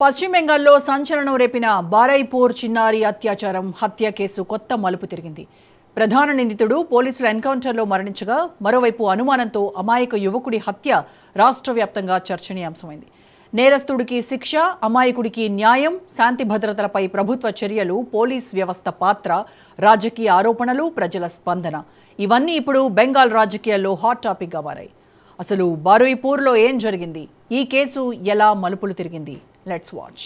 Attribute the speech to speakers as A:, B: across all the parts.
A: పశ్చిమ బెంగాల్లో సంచలనం రేపిన బారైపూర్ చిన్నారి అత్యాచారం హత్య కేసు కొత్త మలుపు తిరిగింది. ప్రధాన నిందితుడు పోలీసుల ఎన్కౌంటర్లో మరణించగా, మరోవైపు అనుమానంతో అమాయక యువకుడి హత్య రాష్ట్ర వ్యాప్తంగా చర్చనీయాంశమైంది. నేరస్తుడికి శిక్ష, అమాయకుడికి న్యాయం, శాంతి భద్రతలపై ప్రభుత్వ చర్యలు, పోలీస్ వ్యవస్థ పాత్ర, రాజకీయ ఆరోపణలు, ప్రజల స్పందన ఇవన్నీ ఇప్పుడు బెంగాల్ రాజకీయాల్లో హాట్ టాపిక్గా మారాయి. అసలు బారుయిపూర్లో ఏం జరిగింది? ఈ కేసు ఎలా మలుపులు తిరిగింది? Let's watch.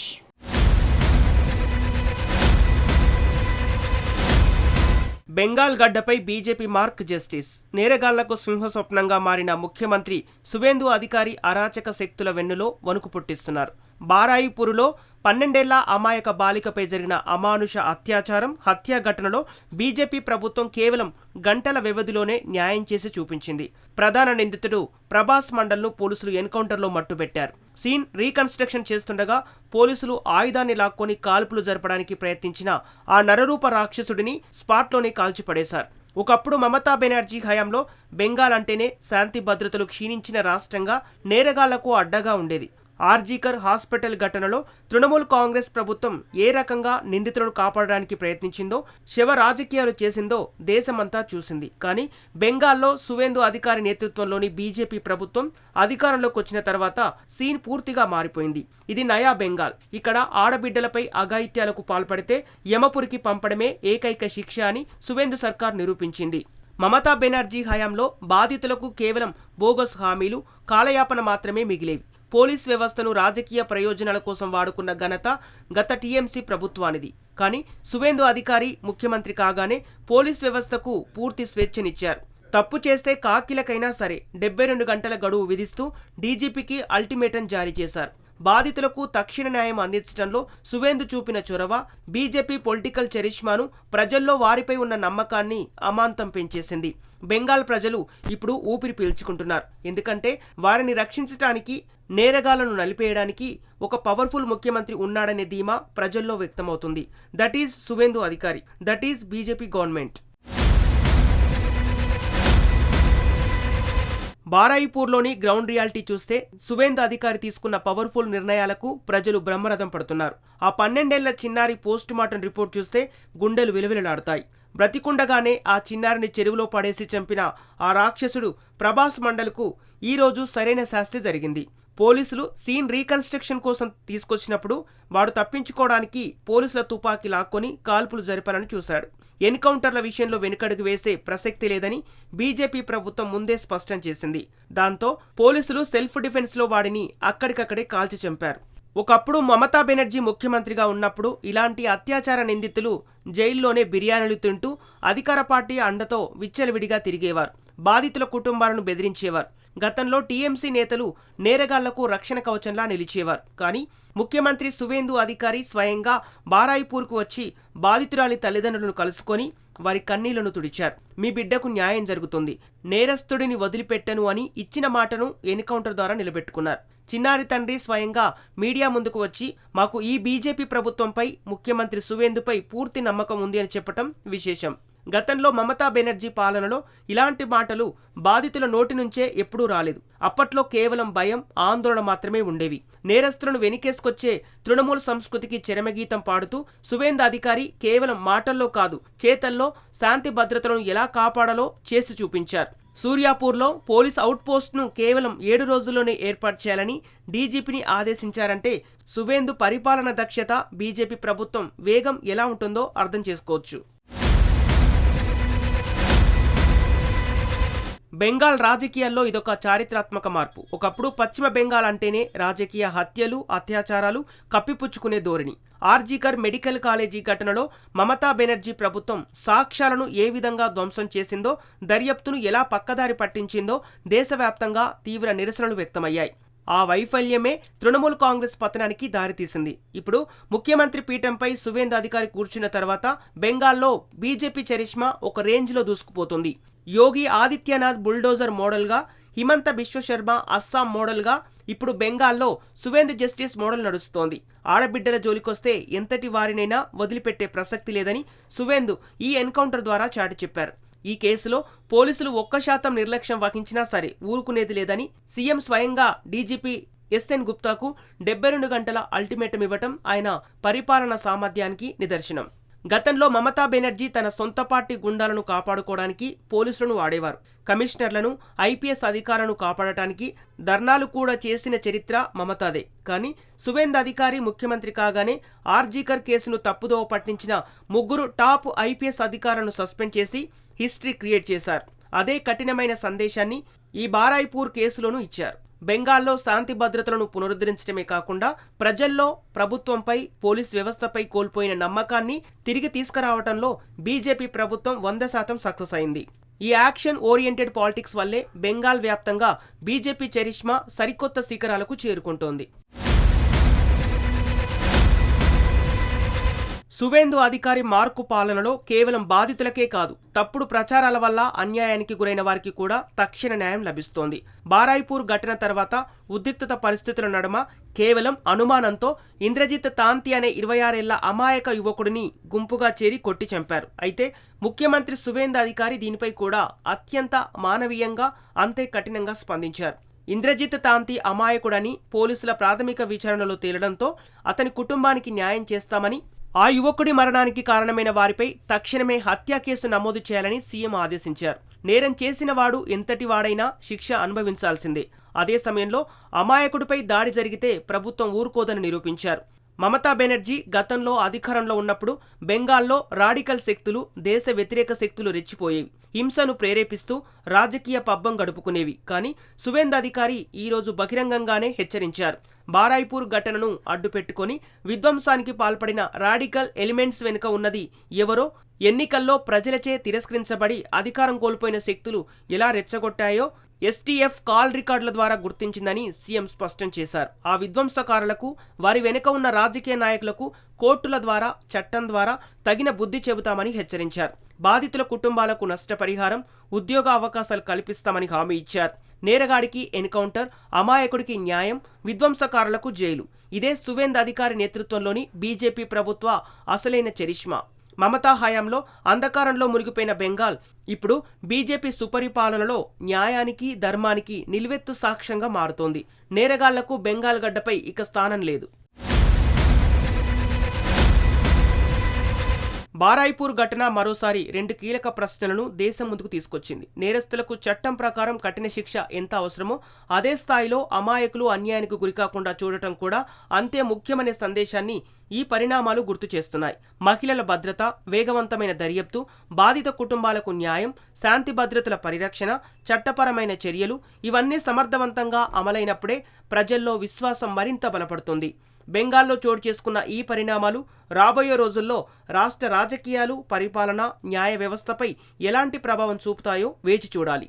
B: బెంగాల్ గడ్డపై బీజేపీ మార్క్ జస్టిస్. నేరగాళ్లకు సింహస్వప్నంగా మారిన ముఖ్యమంత్రి సువేందు అధికారి అరాచక శక్తుల వెన్నులో వణుకు పుట్టిస్తున్నారు. బారాయిపూర్లో 12 ఏళ్ల అమాయక బాలికపై జరిగిన అమానుష అత్యాచారం, హత్య ఘటనలో బీజేపీ ప్రభుత్వం కేవలం గంటల వ్యవధిలోనే న్యాయం చేసి చూపించింది. ప్రధాన నిందితుడు ప్రభాస్ మండల్ను పోలీసులు ఎన్కౌంటర్లో మట్టుబెట్టారు. సీన్ రీకన్స్ట్రక్షన్ చేస్తుండగా పోలీసులు ఆయుధాన్ని లాక్కొని కాల్పులు జరపడానికి ప్రయత్నించిన ఆ నరరూప రాక్షసుడిని స్పాట్లోనే కాల్చిపడేశారు. ఒకప్పుడు మమతా బెనర్జీ హయాంలో బెంగాల్ అంటేనే శాంతి భద్రతలు క్షీణించిన రాష్ట్రంగా, నేరగాళ్లకు అడ్డగా ఉండేది. ఆర్జీకర్ హాస్పిటల్ ఘటనలో తృణమూల్ కాంగ్రెస్ ప్రభుత్వం ఏ రకంగా నిందితులను కాపాడడానికి ప్రయత్నించిందో, శవ రాజకీయాలు చేసిందో దేశమంతా చూసింది. కానీ బెంగాల్లో సువేందు అధికారి నేతృత్వంలోని బీజేపీ ప్రభుత్వం అధికారంలోకి వచ్చిన తర్వాత సీన్ పూర్తిగా మారిపోయింది. ఇది నయా బెంగాల్. ఇక్కడ ఆడబిడ్డలపై అఘాయిత్యాలకు పాల్పడితే యమపురికి పంపడమే ఏకైక శిక్ష అని సువేందు సర్కార్ నిరూపించింది. మమతా బెనర్జీ హయాంలో బాధితులకు కేవలం బోగస్ హామీలు, కాలయాపన మాత్రమే మిగిలేవి. పోలీస్ వ్యవస్థను రాజకీయ ప్రయోజనాల కోసం వాడుకున్న ఘనత గత టీఎంసీ ప్రభుత్వానిది. కానీ సువేందు అధికారి ముఖ్యమంత్రి కాగానే పోలీస్ వ్యవస్థకు పూర్తి స్వేచ్ఛనిచ్చారు. తప్పు చేస్తే కాకిలకైనా సరే 72 గంటల గడువు విధిస్తూ డీజీపీకి అల్టిమేటం జారీ చేశారు. బాధితులకు తక్షణ న్యాయం అందించడంలో సువేందు చూపిన చొరవ బీజేపీ పొలిటికల్ చరిష్మాను, ప్రజల్లో వారిపై ఉన్న నమ్మకాన్ని అమాంతం పెంచేసింది. బెంగాల్ ప్రజలు ఇప్పుడు ఊపిరి పీల్చుకుంటున్నారు. ఎందుకంటే వారిని రక్షించడానికి, నేరగాళ్లను నలిపేయడానికి ఒక పవర్ఫుల్ ముఖ్యమంత్రి ఉన్నాడనే ధీమా ప్రజల్లో వ్యక్తమవుతుంది. That is Suvendu Adhikari, that is BJP government. బారాయిపూర్లోని గ్రౌండ్ రియాలిటీ చూస్తే సువేందు అధికారి తీసుకున్న పవర్ఫుల్ నిర్ణయాలకు ప్రజలు బ్రహ్మరథం పడుతున్నారు. ఆ 12 ఏళ్ల చిన్నారి పోస్ట్ మార్టం రిపోర్ట్ చూస్తే గుండెలు విలవిలలాడుతాయి. బ్రతికుండగానే ఆ చిన్నారిని చెరువులో పడేసి చంపిన ఆ రాక్షసుడు ప్రభాస్ మండల్కు ఈరోజు సరైన శాస్తి జరిగింది. పోలీసులు సీన్ రీకన్స్ట్రక్షన్ కోసం తీసుకొచ్చినప్పుడు వాడు తప్పించుకోవడానికి పోలీసుల తుపాకీ లాక్కొని కాల్పులు జరిపాలని చూశాడు. ఎన్కౌంటర్ల విషయంలో వెనుకడుగు వేసే ప్రసక్తి లేదని బీజేపీ ప్రభుత్వం ముందే స్పష్టం చేసింది. దాంతో పోలీసులు సెల్ఫ్ డిఫెన్స్లో వాడిని అక్కడికక్కడే కాల్చి చంపారు. ఒకప్పుడు మమతా బెనర్జీ ముఖ్యమంత్రిగా ఉన్నప్పుడు ఇలాంటి అత్యాచార నిందితులు జైల్లోనే బిర్యానీలు తింటూ అధికార పార్టీ అండతో విచ్చలవిడిగా తిరిగేవారు. బాధితుల కుటుంబాలను బెదిరించేవారు. గతంలో టీఎంసీ నేతలు నేరగాళ్లకు రక్షణ కవచంలా నిలిచేవారు. కానీ ముఖ్యమంత్రి సువేందు అధికారి స్వయంగా బారాయిపూర్కు వచ్చి బాధితురాలి తల్లిదండ్రులను కలుసుకొని వారి కన్నీళ్లను తుడిచారు. మీ బిడ్డకు న్యాయం జరుగుతుంది, నేరస్తుడిని వదిలిపెట్టను అని ఇచ్చిన మాటను ఎన్కౌంటర్ ద్వారా నిలబెట్టుకున్నారు. చిన్నారి తండ్రి స్వయంగా మీడియా ముందుకు వచ్చి మాకు ఈ బీజేపీ ప్రభుత్వంపై, ముఖ్యమంత్రి సువేందుపై పూర్తి నమ్మకం ఉంది అని చెప్పటం విశేషం. గతంలో మమతా బెనర్జీ పాలనలో ఇలాంటి మాటలు బాధితుల నోటి నుంచే ఎప్పుడూ రాలేదు. అప్పట్లో కేవలం భయం, ఆందోళన మాత్రమే ఉండేవి. నేరస్తులను వెనికేసుకొచ్చే తృణమూల్ సంస్కృతికి చరమగీతం పాడుతూ సువేందు అధికారి కేవలం మాటల్లో కాదు, చేతల్లో శాంతి భద్రతలను ఎలా కాపాడాలో చేసి చూపించారు. సూర్యాపూర్లో పోలీస్ అవుట్పోస్ట్ను కేవలం 7 రోజుల్లోనే ఏర్పాటు చేయాలని డీజీపీని ఆదేశించారంటే సువేందు పరిపాలన దక్షత, బీజేపీ ప్రభుత్వం వేగం ఎలా ఉంటుందో అర్థం చేసుకోవచ్చు. బెంగాల్ రాజకీయాల్లో ఇదొక చారిత్రాత్మక మార్పు. ఒకప్పుడు పశ్చిమ బెంగాల్ అంటేనే రాజకీయ హత్యలు, అత్యాచారాలు, కప్పిపుచ్చుకునే ధోరణి. ఆర్జీకర్ మెడికల్ కాలేజీ ఘటనలో మమతా బెనర్జీ ప్రభుత్వం సాక్ష్యాలను ఏ విధంగా ధ్వంసం చేసిందో, దర్యాప్తును ఎలా పక్కదారి పట్టించిందో దేశవ్యాప్తంగా తీవ్ర నిరసనలు వ్యక్తమయ్యాయి. ఆ వైఫల్యమే తృణమూల్ కాంగ్రెస్ పతనానికి దారితీసింది. ఇప్పుడు ముఖ్యమంత్రి పీఠంపై సువేందు అధికారి కూర్చున్న తర్వాత బెంగాల్లో బీజేపీ చరిష్మా ఒక రేంజ్లో దూసుకుపోతుంది. యోగి ఆదిత్యనాథ్ బుల్డోజర్ మోడల్గా, హిమంత బిశ్వశర్మ అస్సాం మోడల్గా, ఇప్పుడు బెంగాల్లో సువేందు జస్టిస్ మోడల్ నడుస్తోంది. ఆడబిడ్డల జోలికొస్తే ఎంతటి వారినైనా వదిలిపెట్టే ప్రసక్తి లేదని సువేందు ఈ ఎన్కౌంటర్ ద్వారా చాటి చెప్పారు. ఈ కేసులో పోలీసులు 1% నిర్లక్ష్యం వహించినా సరే ఊరుకునేది లేదని సీఎం స్వయంగా డీజీపీ ఎస్ఎన్ గుప్తాకు 72 గంటల అల్టిమేటం ఇవ్వటం ఆయన పరిపాలన సామర్థ్యానికి నిదర్శనం. గతంలో మమతా బెనర్జీ తన సొంత పార్టీ గుండాలను కాపాడుకోవడానికి పోలీసులను వాడేవారు. కమిషనర్లను, ఐపీఎస్ అధికారులను కాపాడటానికి ధర్నాలు కూడా చేసిన చరిత్ర మమతాదే. కానీ సువేందు అధికారి ముఖ్యమంత్రి కాగానే ఆర్జీకర్ కేసును తప్పుదోవ పట్టించిన 3 టాప్ ఐపీఎస్ అధికారులను సస్పెండ్ చేసి హిస్టరీ క్రియేట్ చేశారు. అదే కఠినమైన సందేశాన్ని ఈ బారాయిపూర్ కేసులోనూ ఇచ్చారు. బెంగాల్లో శాంతి భద్రతలను పునరుద్ధరించడమే కాకుండా ప్రజల్లో ప్రభుత్వంపై, పోలీస్ వ్యవస్థపై కోల్పోయిన నమ్మకాన్ని తిరిగి తీసుకురావడంలో బీజేపీ ప్రభుత్వం 100% సక్సెస్ అయింది. ఈ యాక్షన్ ఓరియంటెడ్ పాలిటిక్స్ వల్లే బెంగాల్ వ్యాప్తంగా బీజేపీ చరిష్మా సరికొత్త శిఖరాలకు చేరుకుంటోంది. సువేందు అధికారి మార్కు పాలనలో కేవలం బాధితులకే కాదు, తప్పుడు ప్రచారాల వల్ల అన్యాయానికి గురైన వారికి కూడా తక్షణ న్యాయం లభిస్తోంది. బారాయిపూర్ ఘటన తర్వాత ఉద్రిక్తత పరిస్థితుల నడుమ కేవలం అనుమానంతో ఇంద్రజిత్ తాంతి అనే 26 ఏళ్ల అమాయక యువకుడిని గుంపుగా చేరి కొట్టి చంపారు. అయితే ముఖ్యమంత్రి సువేందు అధికారి దీనిపై కూడా అత్యంత మానవీయంగా, అంతే కఠినంగా స్పందించారు. ఇంద్రజిత్ తాంతి అమాయకుడని పోలీసుల ప్రాథమిక విచారణలో తేలడంతో అతని కుటుంబానికి న్యాయం చేస్తామని, ఆ యువకుడి మరణానికి కారణమైన వారిపై తక్షణమే హత్య కేసు నమోదు చేయాలని సీఎం ఆదేశించారు. నేరం చేసిన వాడు ఎంతటి వాడైనా శిక్ష అనుభవించాల్సిందే. అదే సమయంలో అమాయకుడిపై దాడి జరిగితే ప్రభుత్వం ఊరుకోదని నిరూపించారు. మమతా బెనర్జీ గతంలో అధికారంలో ఉన్నప్పుడు బెంగాల్లో రాడికల్ శక్తులు, దేశ వ్యతిరేక శక్తులు రెచ్చిపోయేవి, హింసను ప్రేరేపిస్తూ రాజకీయ పబ్బం గడుపుకునేవి. కానీ సువేందు అధికారి ఈరోజు బహిరంగంగానే హెచ్చరించారు. బారాయిపూర్ ఘటనను అడ్డుపెట్టుకుని విధ్వంసానికి పాల్పడిన రాడికల్ ఎలిమెంట్స్ వెనుక ఉన్నది ఎవరో, ఎన్నికల్లో ప్రజలచే తిరస్కరించబడి అధికారం కోల్పోయిన శక్తులు ఎలా రెచ్చగొట్టాయో ఎస్టీఎఫ్ కాల్ రికార్డుల ద్వారా గుర్తించిందని సీఎం స్పష్టం చేశారు. ఆ విధ్వంసకారులకు, వారి వెనుక ఉన్న రాజకీయ నాయకులకు కోర్టుల ద్వారా, చట్టం ద్వారా తగిన బుద్ధి చెబుతామని హెచ్చరించారు. బాధితుల కుటుంబాలకు నష్టపరిహారం, ఉద్యోగ అవకాశాలు కల్పిస్తామని హామీ ఇచ్చారు. నేరగాడికి ఎన్కౌంటర్, అమాయకుడికి న్యాయం, విధ్వంసకారులకు జైలు. ఇదే సువేందు అధికారి నేతృత్వంలోని బీజేపీ ప్రభుత్వ అసలైన చరిష్మా. మమతా హయాంలో అంధకారంలో మునిగిపోయిన బెంగాల్ ఇప్పుడు బీజేపీ సుపరిపాలనలో న్యాయానికి, ధర్మానికి నిలువెత్తు సాక్ష్యంగా మారుతోంది. నేరగాళ్లకు బెంగాల్ గడ్డపై ఇక స్థానం లేదు. బారాయిపూర్ ఘటన మరోసారి 2 కీలక ప్రశ్నలను దేశం ముందుకు తీసుకొచ్చింది. నేరస్తులకు చట్టం ప్రకారం కఠిన శిక్ష ఎంత అవసరమో అదే స్థాయిలో అమాయకులు అన్యాయానికి గురికాకుండా చూడటం కూడా అంతే ముఖ్యమనే సందేశాన్ని ఈ పరిణామాలు గుర్తు చేస్తున్నాయి. మహిళల భద్రత, వేగవంతమైన దర్యాప్తు, బాధిత కుటుంబాలకు న్యాయం, శాంతి భద్రతల పరిరక్షణ, చట్టపరమైన చర్యలు ఇవన్నీ సమర్థవంతంగా అమలైనప్పుడే ప్రజల్లో విశ్వాసం మరింత బలపడుతుంది. బెంగాల్లో చోటు చేసుకున్న ఈ పరిణామాలు రాబోయే రోజుల్లో రాష్ట్ర రాజకీయాలు, పరిపాలన, న్యాయ వ్యవస్థపై ఎలాంటి ప్రభావం చూపుతాయో వేచి చూడాలి.